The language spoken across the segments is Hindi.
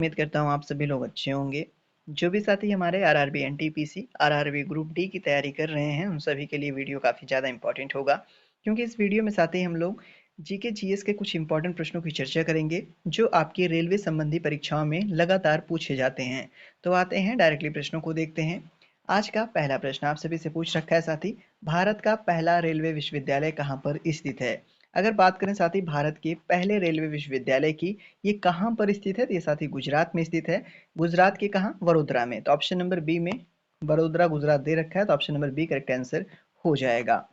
उम्मीद करता हूँ आप सभी लोग अच्छे होंगे। जो भी साथी हमारे RRB NTPC, RRB group D की तैयारी कर रहे हैं, उन सभी के लिए वीडियो काफ़ी ज़्यादा इम्पोर्टेंट होगा। क्योंकि इस वीडियो में साथ ही हम लोग जीके जीएस के कुछ इम्पोर्टेंट प्रश्नों की चर्चा करेंगे, जो आपकी रेलवे संबंधी परीक्षाओं में लगातार पूछे जाते हैं। तो आते हैं डायरेक्टली प्रश्नों को देखते हैं। आज का पहला प्रश्न आप सभी से पूछ रखा है साथी, भारत का पहला रेलवे विश्वविद्यालय कहाँ पर स्थित है? अगर बात करें साथी भारत के पहले रेलवे विश्वविद्यालय की, ये कहाँ पर स्थित है? तो ये साथी गुजरात में स्थित है। गुजरात के कहाँ? वडोदरा में। तो ऑप्शन नंबर बी में वडोदरा गुजरात दे रखा है, तो option number B correct answer हो जाएगा।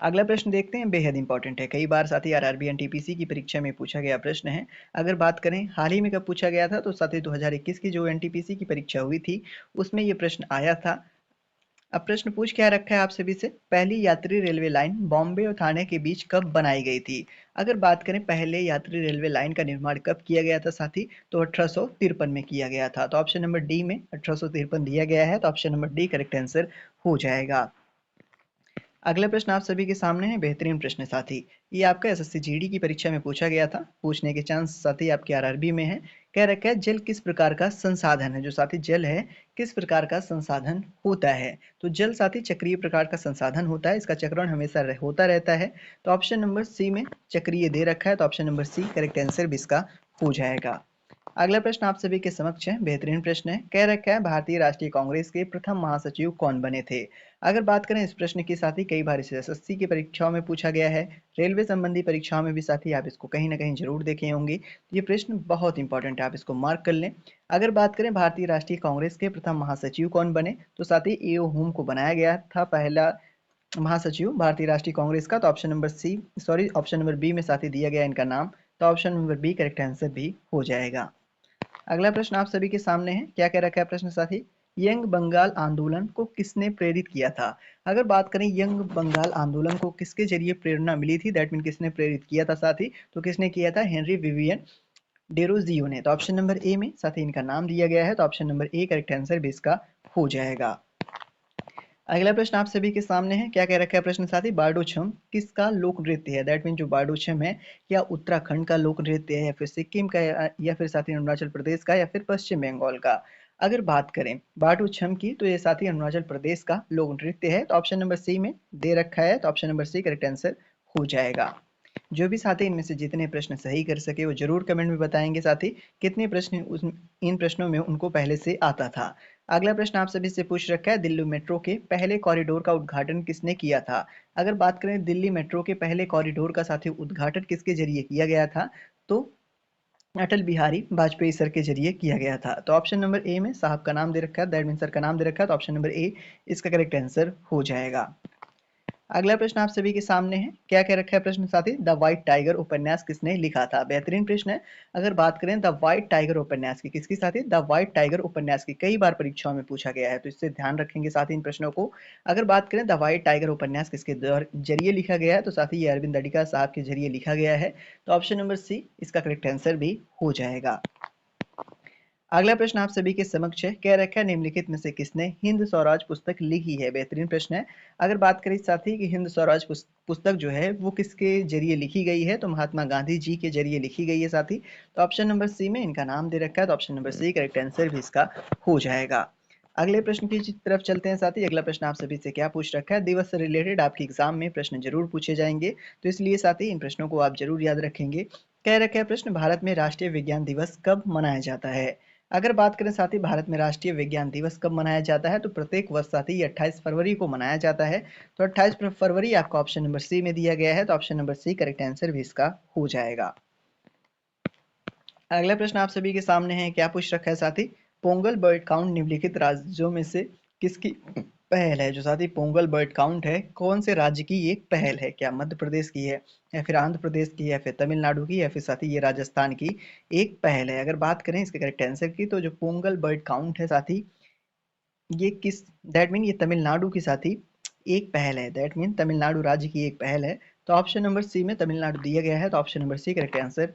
अगला प्रश्न देखते हैं, बेहद इंपॉर्टेंट है। कई बार साथी आरआरबी एनटीपीसी की परीक्षा में पूछा गया प्रश्न है। अगर बात करें हाल ही में कब पूछा गया था, तो साथी 2021 की जो एनटीपीसी की परीक्षा हुई थी, उसमें ये प्रश्न आया था। अब प्रश्न पूछ क्या रखा है आप सभी से, पहली यात्री रेलवे लाइन बॉम्बे और ठाणे के बीच कब बनाई गई थी? अगर बात करें पहले यात्री रेलवे लाइन का निर्माण कब किया गया था साथी, तो 1853 में किया गया था। तो ऑप्शन नंबर डी में 1853 दिया गया है, तो option number D correct answer हो जाएगा। अगला प्रश्न आप सभी के सामने है, बेहतरीन प्रश्न साथी। ये आपका एसएससी जीडी की परीक्षा में पूछा गया था, पूछने के चांस साथी आपके आरआरबी में है। कह रखा है जल किस प्रकार का संसाधन है? जो साथी जल है किस प्रकार का संसाधन होता है? तो जल साथी चक्रीय प्रकार का संसाधन होता है, इसका चक्रण हमेशा होता रहता है। तो ऑप्शन नंबर सी में चक्रीय दे रखा है, तो option number C correct answer भी इसका हो जाएगा। अगला प्रश्न आप सभी के समक्ष है, बेहतरीन प्रश्न है। कह रखा है भारतीय राष्ट्रीय कांग्रेस के प्रथम महासचिव कौन बने थे? अगर बात करें इस प्रश्न की साथी, कई बार इसे एसएससी की परीक्षाओं में पूछा गया है, रेलवे संबंधी परीक्षाओं में भी साथी आप इसको कहीं ना कहीं जरूर देखे होंगे। ये प्रश्न बहुत इंपॉर्टेंट है, आप इसको मार्क कर लें। अगर बात करें भारतीय राष्ट्रीय कांग्रेस के प्रथम महासचिव कौन बने, तो साथी एओ हुम को बनाया गया था पहला महासचिव भारतीय राष्ट्रीय कांग्रेस का। तो option number C, sorry option number B में साथी दिया गया इनका नाम, तो option number B correct answer भी हो जाएगा। अगला प्रश्न आप सभी के सामने है, क्या कह रखा है प्रश्न साथी, यंग बंगाल आंदोलन को किसने प्रेरित किया था? अगर बात करें यंग बंगाल आंदोलन को किसके जरिए प्रेरणा मिली थी, दैट मीन किसने प्रेरित किया था साथी, तो किसने किया था? हेनरी विवियन डेरोजियो ने। तो ऑप्शन नंबर ए में साथी इनका नाम दिया गया है, तो option number A correct answer भी इसका हो जाएगा। अगला प्रश्न आप सभी के सामने है, क्या कह रखा है प्रश्न साथी, बारडोछम किसका लोक नृत्य है? दैट मीन जो बारडोछम है, या उत्तराखंड का लोक नृत्य है, या फिर सिक्किम का, या फिर साथी अरुणाचल प्रदेश का, या फिर पश्चिम बंगाल का? अगर बात करें बारडोछम की, तो ये साथी अरुणाचल प्रदेश का लोक नृत्य है। तो ऑप्शन नंबर सी में दे रखा है, तो option number C correct answer हो जाएगा। जो भी साथी इनमें से जितने प्रश्न सही कर सके वो जरूर कमेंट में बताएंगे साथी, कितने प्रश्न इन प्रश्नों में उनको पहले से आता था। अगला प्रश्न आप सभी से पूछ रखा है, दिल्ली मेट्रो के पहले कॉरिडोर का उद्घाटन किसने किया था? अगर बात करें दिल्ली मेट्रो के पहले कॉरिडोर का साथी उद्घाटन किसके जरिए किया गया था, तो अटल बिहारी वाजपेयी सर के जरिए किया गया था। तो ऑप्शन नंबर ए में साहब का नाम दे रखा है, दैट मीन सर का नाम दे रखा है, तो ऑप्शन नंबर ए इसका करेक्ट आंसर हो जाएगा। अगला प्रश्न आप सभी के सामने है, क्या कह रखा है प्रश्न साथी, द व्हाइट टाइगर उपन्यास किसने लिखा था? बेहतरीन प्रश्न है। अगर बात करें द व्हाइट टाइगर उपन्यास की, किसकी साथी, द व्हाइट टाइगर उपन्यास की कई बार परीक्षाओं में पूछा गया है, तो इससे ध्यान रखेंगे साथी इन प्रश्नों को। अगर बात करें द व्हाइट टाइगर उपन्यास किसके जरिए लिखा गया है, तो साथी ये अरविंद अडिगा साहब के जरिए लिखा गया है। तो ऑप्शन नंबर सी इसका करेक्ट आंसर भी हो जाएगा। अगला प्रश्न आप सभी के समक्ष है, कह रखा है निम्नलिखित में से किसने हिंद स्वराज पुस्तक लिखी है? बेहतरीन प्रश्न है। अगर बात करें साथी कि हिंद स्वराज पुस्तक जो है वो किसके जरिए लिखी गई है, तो महात्मा गांधी जी के जरिए लिखी गई है साथी। तो ऑप्शन नंबर सी में इनका नाम दे रखा है, तो option number C correct answer भी इसका हो जाएगा। अगले प्रश्न की तरफ चलते हैं साथी। अगला प्रश्न आप सभी से क्या पूछ रखा है, दिवस से रिलेटेड आपके एग्जाम में प्रश्न जरूर पूछे जाएंगे, तो इसलिए साथी इन प्रश्नों को आप जरूर याद रखेंगे। कह रखा है प्रश्न, भारत में राष्ट्रीय विज्ञान दिवस कब मनाया जाता है? अगर बात करें साथी भारत में राष्ट्रीय विज्ञान दिवस कब मनाया जाता है, तो प्रत्येक वर्ष साथी ये 28 फरवरी को मनाया जाता है। तो 28 फरवरी आपका ऑप्शन नंबर सी में दिया गया है, तो option number C correct answer भी इसका हो जाएगा। अगला प्रश्न आप सभी के सामने है, क्या पूछ रखा है साथी, पोंगल बर्ड काउंट निम्नलिखित राज्यों में से किसकी पहल है? जो साथी पोंगल बर्ड काउंट है, कौन से राज्य की एक पहल है? क्या मध्य प्रदेश की है, या फिर आंध्र प्रदेश की, या फिर तमिलनाडु की, या फिर साथी ये राजस्थान की एक पहल है? अगर बात करें इसके करेक्ट आंसर की, तो जो पोंगल बर्ड काउंट है साथी, ये किस, दैट मीन ये तमिलनाडु की साथी एक पहल है, दैट मीन तमिलनाडु राज्य की एक पहल है। तो ऑप्शन नंबर सी में तमिलनाडु दिया गया है, तो option number C correct answer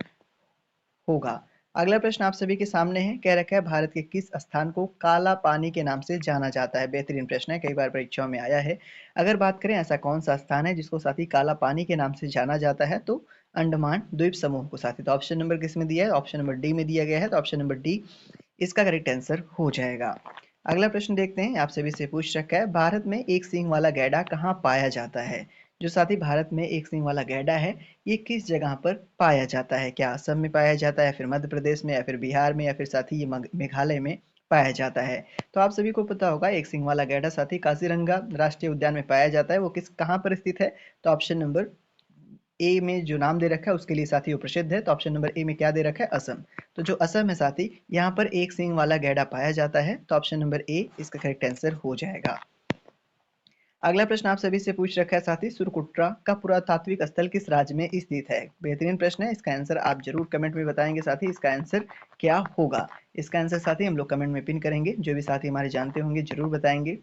होगा। अगला प्रश्न आप सभी के सामने है, कह रखा है भारत के किस स्थान को काला पानी के नाम से जाना जाता है? बेहतरीन प्रश्न है, कई बार परीक्षाओं में आया है। अगर बात करें ऐसा कौन सा स्थान है जिसको साथी काला पानी के नाम से जाना जाता है, तो अंडमान द्वीप समूह को साथी। तो ऑप्शन नंबर किस में दिया है? ऑप्शन नंबर डी में दिया गया है, तो ऑप्शन नंबर डी इसका करेक्ट आंसर हो जाएगा। अगला प्रश्न देखते हैं, आप सभी से पूछ रखा है, भारत में एक सींग वाला गैंडा कहाँ पाया जाता है? जो साथी भारत में एक सींग वाला गैंडा है, ये किस जगह पर पाया जाता है? क्या असम में पाया जाता है, फिर मध्य प्रदेश में, या फिर बिहार में, या फिर साथी ये मेघालय में पाया जाता है? तो आप सभी को पता होगा एक सींग वाला गैंडा साथी काजीरंगा राष्ट्रीय उद्यान में पाया जाता है। वो किस कहाँ पर स्थित है? तो ऑप्शन नंबर ए में जो नाम दे रखा है उसके लिए साथी वो प्रसिद्ध है। तो ऑप्शन नंबर ए में क्या दे रखा है? असम। तो जो असम है साथी, यहाँ पर एक सींग वाला गैंडा पाया जाता है। तो ऑप्शन नंबर ए इसका करेक्ट आंसर हो जाएगा। अगला प्रश्न आप सभी से पूछ रखा है साथी, सुरकुट्रा का पुरातात्विक स्थल किस राज्य में स्थित है? बेहतरीन प्रश्न है, इसका आंसर आप जरूर कमेंट में बताएंगे साथी, इसका आंसर क्या होगा? इसका आंसर साथी हम लोग कमेंट में पिन करेंगे, जो भी साथी हमारे जानते होंगे जरूर बताएंगे।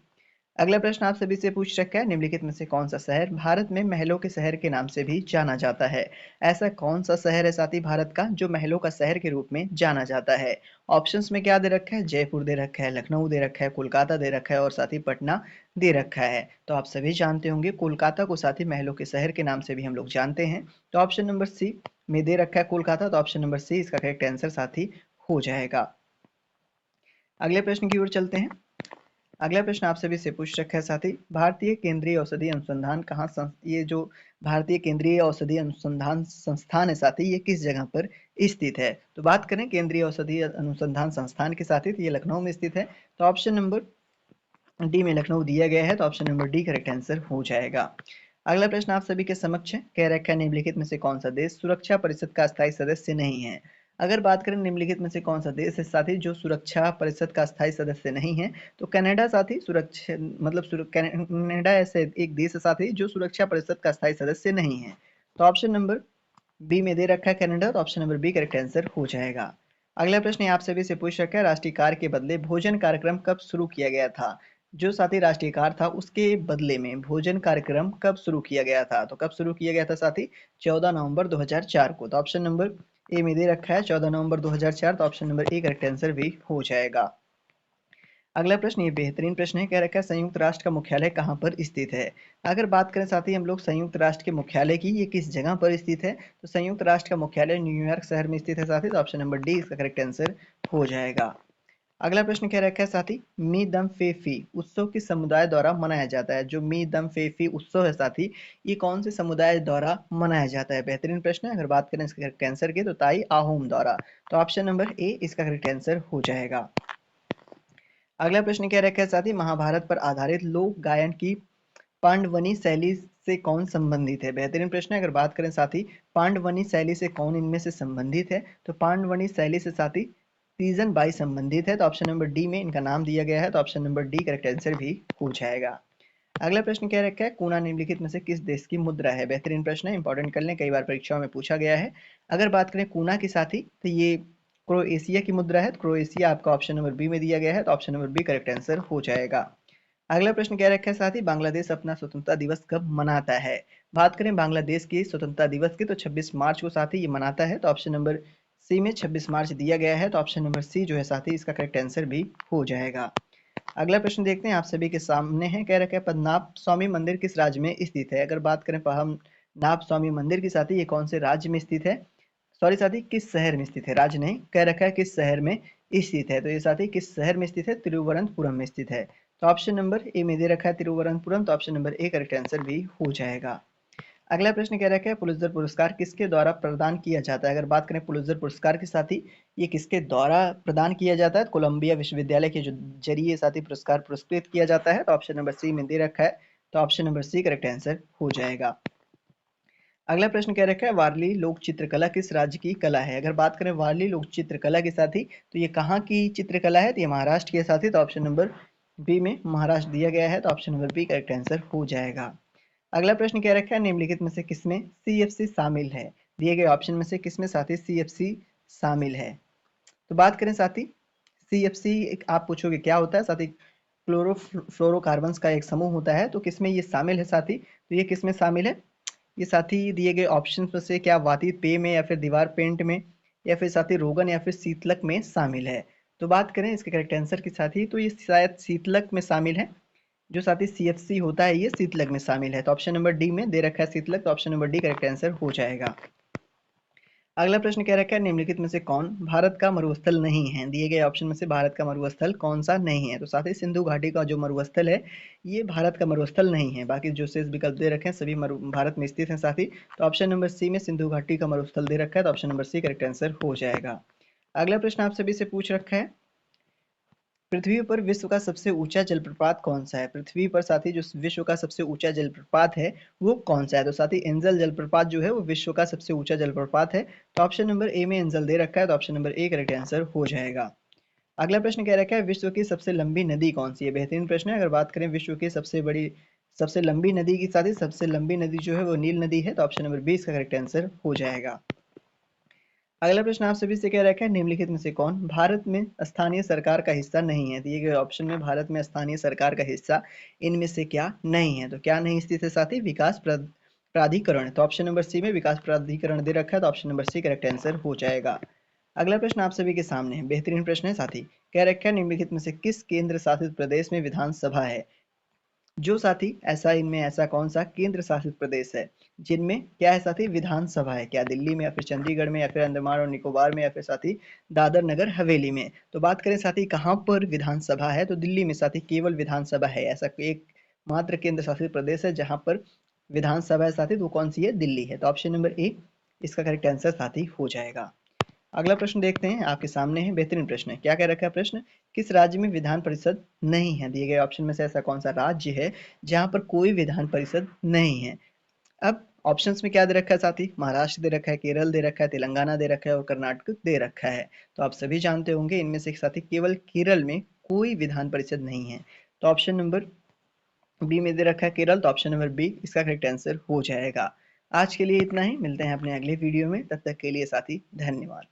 अगला प्रश्न आप सभी से पूछ रखा है, निम्नलिखित में से कौन सा शहर भारत में महलों के शहर के नाम से भी जाना जाता है? ऐसा कौन सा शहर है साथी भारत का जो महलों का शहर के रूप में जाना जाता है? ऑप्शंस में क्या दे रखा है? जयपुर दे रखा है, लखनऊ दे रखा है, कोलकाता दे रखा है और साथी पटना दे रखा है। तो आप सभी जानते होंगे कोलकाता को साथी महलों के शहर के नाम से भी हम लोग जानते हैं। तो ऑप्शन नंबर सी में दे रखा है कोलकाता, तो ऑप्शन नंबर सी इसका करेक्ट आंसर साथी हो जाएगा। अगले प्रश्न की ओर चलते हैं। अगला प्रश्न आप सभी से पूछ रखा है साथी, भारतीय केंद्रीय औषधि अनुसंधान ये जो भारतीय केंद्रीय औषधि अनुसंधान संस्थान है साथी, ये किस जगह पर स्थित है? तो बात करें केंद्रीय औषधि अनुसंधान संस्थान की साथी, तो ये लखनऊ में स्थित है। तो ऑप्शन नंबर डी में लखनऊ दिया गया है, तो option number D correct answer हो जाएगा। अगला प्रश्न आप सभी के समक्ष है, कह रखा है निम्नलिखित में से कौन सा देश सुरक्षा परिषद का स्थायी सदस्य नहीं है? अगर बात करें निम्नलिखित में से कौन सा देश है साथी जो सुरक्षा परिषद का स्थायी सदस्य नहीं है, तो कनाडा साथी सुरक्षा मतलब कनाडा ऐसे एक देश है साथी जो सुरक्षा परिषद का स्थायी सदस्य नहीं है। तो ऑप्शन नंबर बी में दे रखा है कनाडा, तो option number B correct answer हो जाएगा। अगला प्रश्न आप सभी से पूछ रखा है, राष्ट्रीय कार के बदले भोजन कार्यक्रम कब शुरू किया गया था? जो साथी राष्ट्रीय कार था उसके बदले में भोजन कार्यक्रम कब शुरू किया गया था? तो कब शुरू किया गया था साथी? 14 नवंबर 2004 को। तो ऑप्शन नंबर ए में दे रखा है 14 नवंबर 2004, तो option number A correct answer भी हो जाएगा। अगला प्रश्न ये बेहतरीन प्रश्न है, कह रखा है संयुक्त राष्ट्र का मुख्यालय कहाँ पर स्थित है? अगर बात करें साथी हम लोग संयुक्त राष्ट्र के मुख्यालय की, ये किस जगह पर स्थित है? तो संयुक्त राष्ट्र का मुख्यालय न्यूयॉर्क शहर में स्थित है साथी, तो ऑप्शन नंबर डी इसका करेक्ट आंसर हो जाएगा। अगला प्रश्न क्या रखा है साथी, मी दम fe फी उत्सव किस समुदाय द्वारा मनाया जाता है? जो मी दम fe फी उत्सव है साथी, ये कौन से समुदाय द्वारा मनाया जाता है? बेहतरीन प्रश्न है। अगर बात करें इसके करेक्ट आंसर की, तो ताई आहोम द्वारा। तो ऑप्शन नंबर ए इसका करेक्ट आंसर हो जाएगा। अगला प्रश्न क्या रखा है साथी, महाभारत पर आधारित लोक गायन की पांडवनी शैली से कौन संबंधित है? बेहतरीन प्रश्न है। अगर बात करें साथी पांडवनी शैली से कौन इनमें से संबंधित है, तो पांडवनी शैली से साथी सीजन बाई संबंधित है। तो ऑप्शन नंबर डी में इनका नाम दिया गया है, तो option number D correct answer भी हो जाएगा। अगला प्रश्न क्या रखा है, कूना निम्नलिखित में से किस देश की मुद्रा है? बेहतरीन प्रश्न है, इंपॉर्टेंट कर लें, कई बार परीक्षाओं में पूछा गया है। अगर बात करें कूना की साथी, तो ये क्रोएशिया की मुद्रा है। तो क्रोएशिया आपका ऑप्शन नंबर बी में दिया गया है, तो option number B correct answer हो जाएगा। अगला प्रश्न क्या रखा है साथी, बांग्लादेश अपना स्वतंत्रता दिवस कब मनाता है? बात करें बांग्लादेश की स्वतंत्रता दिवस की, तो 26 मार्च को साथी ये मनाता है। तो ऑप्शन नंबर सी में 26 मार्च दिया गया है, तो ऑप्शन नंबर सी जो है साथी इसका करेक्ट आंसर भी हो जाएगा। अगला प्रश्न देखते हैं, आप सभी के सामने है, कह रखा है पद्मनाभ स्वामी मंदिर किस राज्य में स्थित है? अगर बात करें पद्मनाभ स्वामी मंदिर की साथी, ये कौन से राज्य में स्थित है? सॉरी साथी, किस शहर में स्थित है, राज्य नहीं, कह रखा है किस शहर में स्थित है। तो ये साथी किस शहर में स्थित है? तिरुवनंतपुरम में स्थित है। तो ऑप्शन नंबर ए में दे रखा है तिरुवनंतपुरम, तो option number A correct answer भी हो जाएगा। अगला प्रश्न कह रखा है पुलित्जर पुरस्कार किसके द्वारा प्रदान किया जाता है? अगर बात करें पुलित्जर पुरस्कार के साथी, ये किसके द्वारा प्रदान किया जाता है? कोलंबिया विश्वविद्यालय के जो जरिए साथी पुरस्कार पुरस्कृत किया जाता है। तो ऑप्शन नंबर सी में दे रखा है, तो option number C correct answer हो जाएगा। अगला प्रश्न कह रखा है वारली लोक चित्रकला किस राज्य की कला है? अगर बात करें वारली लोक चित्रकला के साथी, तो ये कहाँ की चित्रकला है? तो ये महाराष्ट्र के साथी, तो ऑप्शन नंबर बी में महाराष्ट्र दिया गया है, तो option number B correct answer हो जाएगा। अगला प्रश्न क्या रखा है, निम्नलिखित में से किसमें सीएफसी शामिल है? दिए गए ऑप्शन में से किसमें साथी सीएफसी शामिल है? तो बात करें साथी सीएफसी, आप पूछोगे क्या होता है साथी? क्लोरोफ्लोरोकार्बन्स का एक समूह होता है। तो किसमें ये शामिल है साथी? तो ये किसमें शामिल है? ये साथी दिए गए ऑप्शन में से क्या वातित पेय में, या फिर दीवार पेंट में, या फिर साथी रोगन, या फिर शीतलक में शामिल है? तो बात करें इसके करेक्ट आंसर की साथी, तो ये शायद शीतलक में शामिल है। जो साथी सीएफसी होता है ये शीतलक में शामिल है। तो ऑप्शन नंबर डी में दे रखा है शीतलक, तो option number D correct answer हो जाएगा। अगला प्रश्न कह रखा है निम्नलिखित में से कौन भारत का मरुस्थल नहीं है। दिए गए ऑप्शन में से भारत का मरुस्थल कौन सा नहीं है। तो साथ ही सिंधु घाटी का जो मरुस्थल है ये भारत का मरुस्थल नहीं है। बाकी जो शेष विकल्प दे रखे हैं सभी भारत में स्थित हैं साथ ही। तो ऑप्शन नंबर सी में सिंधु घाटी का मरुस्थल दे रखा है, तो option number C correct answer हो जाएगा। अगला प्रश्न आप सभी से पूछ रखा है पृथ्वी पर विश्व का सबसे ऊंचा जलप्रपात कौन सा है। पृथ्वी पर साथी जो विश्व का सबसे ऊंचा जलप्रपात है वो कौन सा है। तो साथी एंजल जलप्रपात जो है वो विश्व का सबसे ऊंचा जलप्रपात है। तो ऑप्शन नंबर ए में एंजल दे रखा है, तो option number A correct answer हो जाएगा। अगला प्रश्न कह रखा है विश्व की सबसे लंबी नदी कौन सी है। बेहतरीन प्रश्न है। अगर बात करें विश्व की सबसे लंबी नदी की, साथ ही सबसे लंबी नदी जो है वो नील नदी है। तो ऑप्शन नंबर 20 का करेक्ट आंसर हो जाएगा। अगला प्रश्न आप सभी से कह रखा है निम्नलिखित में से कौन भारत में स्थानीय सरकार का हिस्सा नहीं है। दिए गए ऑप्शन में भारत में स्थानीय सरकार का हिस्सा इनमें से क्या नहीं है। तो क्या नहीं स्थित है साथी, विकास प्राधिकरण। तो ऑप्शन नंबर सी में विकास प्राधिकरण दे रखा है, तो option number C correct answer हो जाएगा। अगला प्रश्न आप सभी के सामने है, बेहतरीन प्रश्न है साथी। कह रखा है निम्नलिखित में से किस केंद्र शासित प्रदेश में विधानसभा है। जो साथी ऐसा कौन सा केंद्र शासित प्रदेश है जिनमें क्या है साथी, विधानसभा है। क्या दिल्ली में या फिर चंडीगढ़ में या फिर अंडमान और निकोबार में या फिर साथी दादर नगर हवेली में। तो बात करें साथी कहाँ पर विधानसभा है, तो दिल्ली में साथी केवल विधानसभा है। ऐसा एक मात्र केंद्र शासित प्रदेश है जहां पर विधानसभा है साथी, तो कौन सी है, दिल्ली है। तो ऑप्शन नंबर ए इसका करेक्ट आंसर साथी हो जाएगा। अगला प्रश्न देखते हैं, आपके सामने है, बेहतरीन प्रश्न है। क्या कह रखा है प्रश्न, किस राज्य में विधान परिषद नहीं है। दिए गए ऑप्शन में से ऐसा कौन सा राज्य है जहां पर कोई विधान परिषद नहीं है। अब ऑप्शंस में क्या दे रखा है साथी, महाराष्ट्र दे रखा है, केरल दे रखा है, तेलंगाना दे रखा है और कर्नाटक दे रखा है। तो आप सभी जानते होंगे इनमें से साथी केवल केरल में कोई विधान परिषद नहीं है। तो ऑप्शन नंबर बी में दे रखा है केरल, तो ऑप्शन नंबर बी इसका करेक्ट आंसर हो जाएगा। आज के लिए इतना ही, मिलते हैं अपने अगले वीडियो में, तब तक के लिए साथी धन्यवाद।